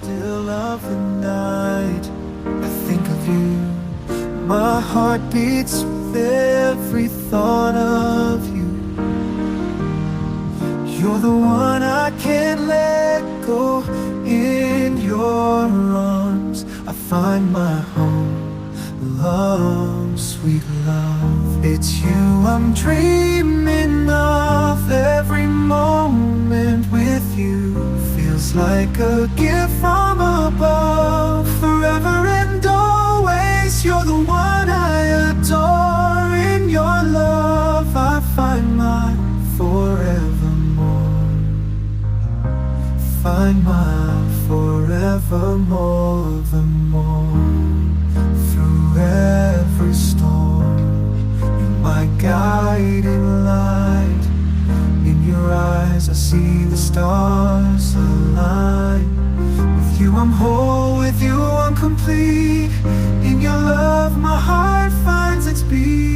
still of the night, I think of you. My heart beats with every thought of you. You're the one I can't let go. In your arms I find my home. Love, sweet love, it's you I'm dreaming of. Every moment with you feels like a gift from above. Forever and always, you're the one I adore. In your love I find my forevermore. Find my forevermore, the more. Through every storm, you're my guiding light. In your eyes I see the stars align. With you I'm whole, with you I'm complete. In your love my heart finds its beat.